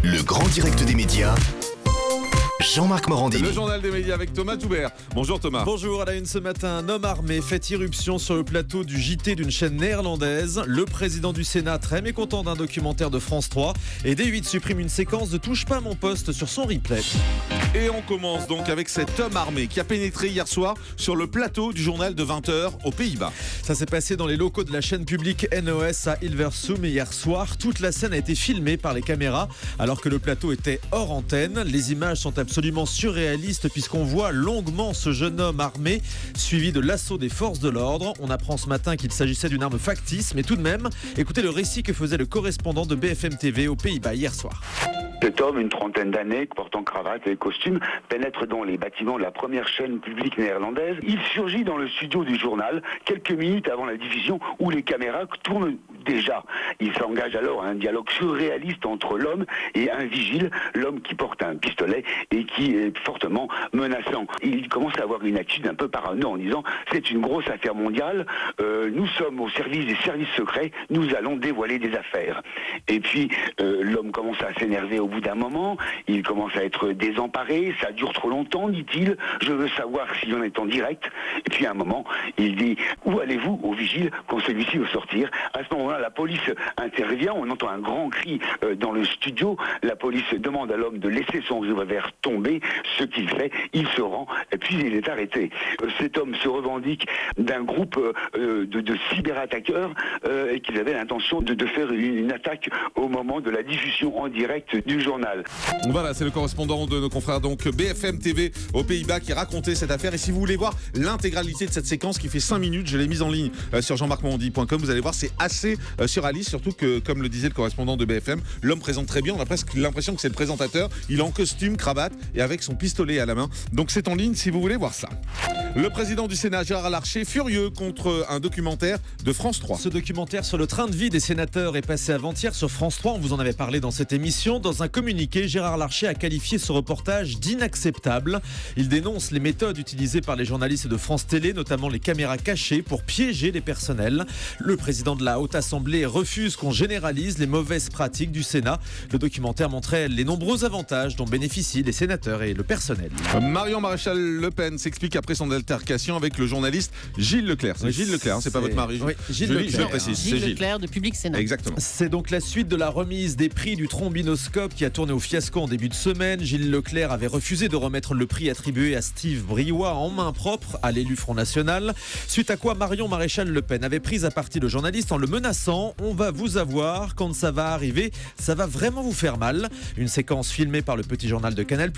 Le grand direct des médias, Jean-Marc Morandini. Le journal des médias avec Thomas Joubert. Bonjour Thomas. Bonjour, à la une ce matin, un homme armé fait irruption sur le plateau du JT d'une chaîne néerlandaise. Le président du Sénat, très mécontent d'un documentaire de France 3. Et D8 supprime une séquence de Touche pas à mon poste sur son replay. Et on commence donc avec cet homme armé qui a pénétré hier soir sur le plateau du journal de 20h aux Pays-Bas. Ça s'est passé dans les locaux de la chaîne publique NOS à Hilversum hier soir. Toute la scène a été filmée par les caméras alors que le plateau était hors antenne. Les images sont absolument surréalistes puisqu'on voit longuement ce jeune homme armé suivi de l'assaut des forces de l'ordre. On apprend ce matin qu'il s'agissait d'une arme factice, mais tout de même, écoutez le récit que faisait le correspondant de BFM TV aux Pays-Bas hier soir. Cet homme, une trentaine d'années, portant cravate et costume, pénètre dans les bâtiments de la première chaîne publique néerlandaise. Il surgit dans le studio du journal, quelques minutes avant la diffusion, où les caméras tournent déjà. Il s'engage alors à un dialogue surréaliste entre l'homme et un vigile, l'homme qui porte un pistolet et qui est fortement menaçant. Il commence à avoir une attitude un peu parano en disant « c'est une grosse affaire mondiale, nous sommes au service des services secrets, nous allons dévoiler des affaires ». Et puis l'homme commence à s'énerver au bout d'un moment, il commence à être désemparé, ça dure trop longtemps, dit-il, je veux savoir si on est en direct. Et puis à un moment, il dit « où allez-vous ?» au vigile quand celui-ci veut sortir. À ce moment-là, la police intervient, on entend un grand cri dans le studio, la police demande à l'homme de laisser son revolver tomber, ce qu'il fait, il se rend, et puis il est arrêté. Cet homme se revendique d'un groupe de cyberattaqueurs et qu'ils avaient l'intention de faire une attaque au moment de la diffusion en direct du journal. Voilà, c'est le correspondant de nos confrères donc BFM TV aux Pays-Bas qui racontait cette affaire. Et si vous voulez voir l'intégralité de cette séquence qui fait 5 minutes, je l'ai mise en ligne sur jeanmarcmorandini.com. Vous allez voir, c'est assez surréaliste, surtout que, comme le disait le correspondant de BFM, l'homme présente très bien. On a presque l'impression que c'est le présentateur. Il est en costume, cravate et avec son pistolet à la main. Donc c'est en ligne si vous voulez voir ça. Le président du Sénat, Gérard Larcher, furieux contre un documentaire de France 3. Ce documentaire sur le train de vie des sénateurs est passé avant-hier sur France 3. On vous en avait parlé dans cette émission. Dans un communiqué, Gérard Larcher a qualifié ce reportage d'inacceptable. Il dénonce les méthodes utilisées par les journalistes de France Télé, notamment les caméras cachées pour piéger les personnels. Le président de la Haute Assemblée refuse qu'on généralise les mauvaises pratiques du Sénat. Le documentaire montrait les nombreux avantages dont bénéficient les sénateurs et le personnel. Marion Maréchal Le Pen s'explique après son altercation avec le journaliste Gilles Leclerc. C'est Gilles Leclerc, c'est pas votre mari. Oui, Gilles Leclerc. Je le précise, c'est Gilles Leclerc de Public Sénat. Exactement. C'est donc la suite de la remise des prix du trombinoscope qui a tourné au fiasco en début de semaine. Gilles Leclerc avait refusé de remettre le prix attribué à Steve Briois en main propre à l'élu Front National. Suite à quoi Marion Maréchal Le Pen avait pris à partie le journaliste en le menaçant. On va vous avoir, quand ça va arriver, ça va vraiment vous faire mal. Une séquence filmée par le petit journal de Canal+.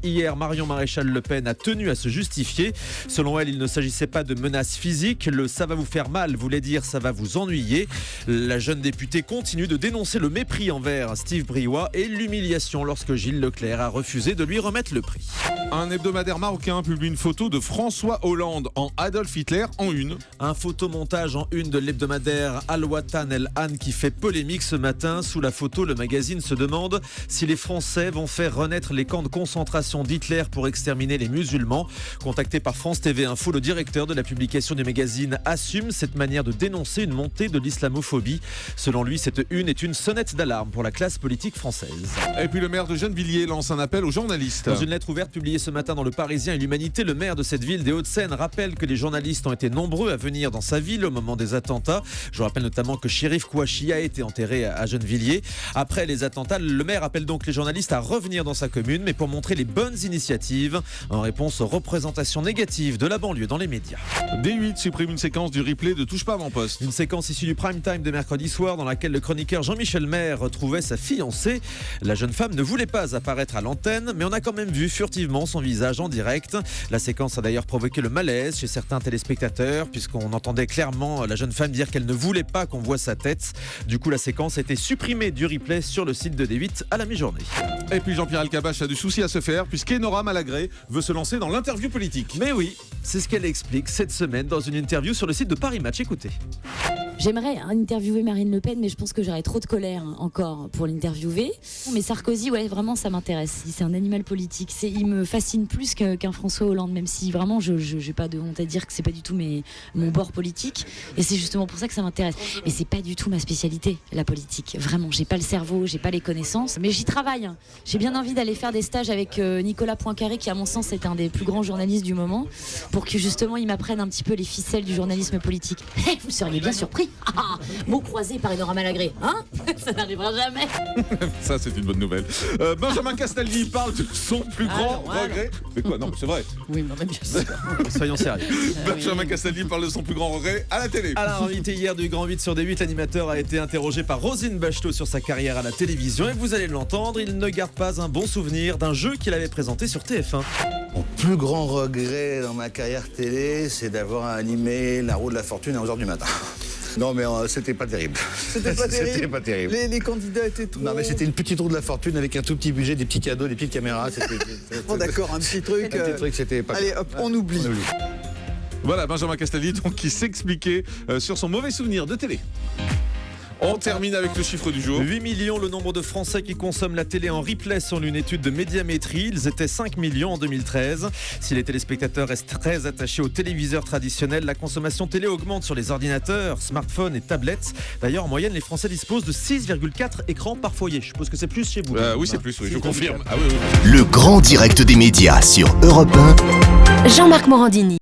Hier, Marion Maréchal Le Pen a tenu à se justifier. Selon elle, il ne s'agissait pas de menaces physiques. Le ça va vous faire mal voulait dire ça va vous ennuyer. La jeune députée continue de dénoncer le mépris envers Steve Briois et l'humiliation lorsque Gilles Leclerc a refusé de lui remettre le prix. Un hebdomadaire marocain publie une photo de François Hollande en Adolf Hitler en une. Un photomontage en une de l'hebdomadaire Al Watan El Han qui fait polémique ce matin. Sous la photo, le magazine se demande si les Français vont faire renaître les camps de concentration d'Hitler pour exterminer les musulmans. Contacté par France TV Info, le directeur de la publication du magazine assume cette manière de dénoncer une montée de l'islamophobie. Selon lui, cette une est une sonnette d'alarme pour la classe politique française. Et puis le maire de Gennevilliers lance un appel aux journalistes. Dans une lettre ouverte publiée ce matin dans Le Parisien et l'Humanité, le maire de cette ville des Hauts-de-Seine rappelle que les journalistes ont été nombreux à venir dans sa ville au moment des attentats. Je rappelle notamment que Chérif Kouachi a été enterré à Gennevilliers. Après les attentats, le maire appelle donc les journalistes à revenir dans sa commune, mais pour montrer les bonnes initiatives en réponse aux représentations négatives de la banlieue dans les médias. D8 supprime une séquence du replay de Touche pas à mon poste. Une séquence issue du prime time de mercredi soir dans laquelle le chroniqueur Jean-Michel Maire retrouvait sa fiancée. La jeune femme ne voulait pas apparaître à l'antenne, mais on a quand même vu furtivement son visage en direct. La séquence a d'ailleurs provoqué le malaise chez certains téléspectateurs, puisqu'on entendait clairement la jeune femme dire qu'elle ne voulait pas qu'on voit sa tête. Du coup, la séquence a été supprimée du replay sur le site de D8 à la mi-journée. Et puis Jean-Pierre Elkabbach a du souci à se faire, puisqu'Enora Malagré veut se lancer dans l'interview politique. Mais oui, c'est ce qu'elle explique cette semaine dans une interview sur le site de Paris Match. Écoutez. J'aimerais interviewer Marine Le Pen, mais je pense que j'aurais trop de colère encore pour l'interviewer. Mais Sarkozy, ouais, vraiment, ça m'intéresse. C'est un animal politique. Il me fascine plus qu'un François Hollande, même si vraiment, je n'ai pas de honte à dire que c'est pas du tout mon bord politique. Et c'est justement pour ça que ça m'intéresse. Mais c'est pas du tout ma spécialité, la politique. Vraiment, j'ai pas le cerveau, j'ai pas les connaissances. Mais j'y travaille. J'ai bien envie d'aller faire des stages avec Nicolas Poincaré, qui à mon sens est un des plus grands journalistes du moment, pour que justement il m'apprenne un petit peu les ficelles du journalisme politique. Vous seriez bien surpris. Mots croisés par Enora Malagré, hein? Ça n'arrivera jamais. Ça, c'est une bonne nouvelle. Benjamin Castaldi parle de son plus grand regret. Mais quoi? Non, c'est vrai. Oui, mais bien sûr. Soyons sérieux. Benjamin Castaldi parle de son plus grand regret à la télé. Alors, invité hier du Grand 8 sur D8, l'animateur a été interrogé par Roselyne Bachelot sur sa carrière à la télévision. Et vous allez l'entendre, il ne garde pas un bon souvenir d'un jeu qu'il avait présenté sur TF1. Mon plus grand regret dans ma carrière télé, c'est d'avoir animé La Roue de la Fortune à 11h du matin. Non, mais c'était pas terrible. C'était pas terrible. C'était pas terrible. Les candidats étaient trop... Non, mais c'était une petite roue de la fortune avec un tout petit budget, des petits cadeaux, des petites caméras. Bon, d'accord, un petit truc. Un petit truc, c'était pas... Allez, hop, on oublie. Voilà, Benjamin Castaldi, donc, qui s'expliquait sur son mauvais souvenir de télé. On termine avec le chiffre du jour. 8 millions le nombre de Français qui consomment la télé en replay selon une étude de Médiamétrie. Ils étaient 5 millions en 2013. Si les téléspectateurs restent très attachés aux téléviseurs traditionnels, la consommation télé augmente sur les ordinateurs, smartphones et tablettes. D'ailleurs, en moyenne, les Français disposent de 6,4 écrans par foyer. Je suppose que c'est plus chez vous. Oui, c'est plus, oui, je 6,4. confirme. Ah, oui. Le grand direct des médias sur Europe 1. Jean-Marc Morandini.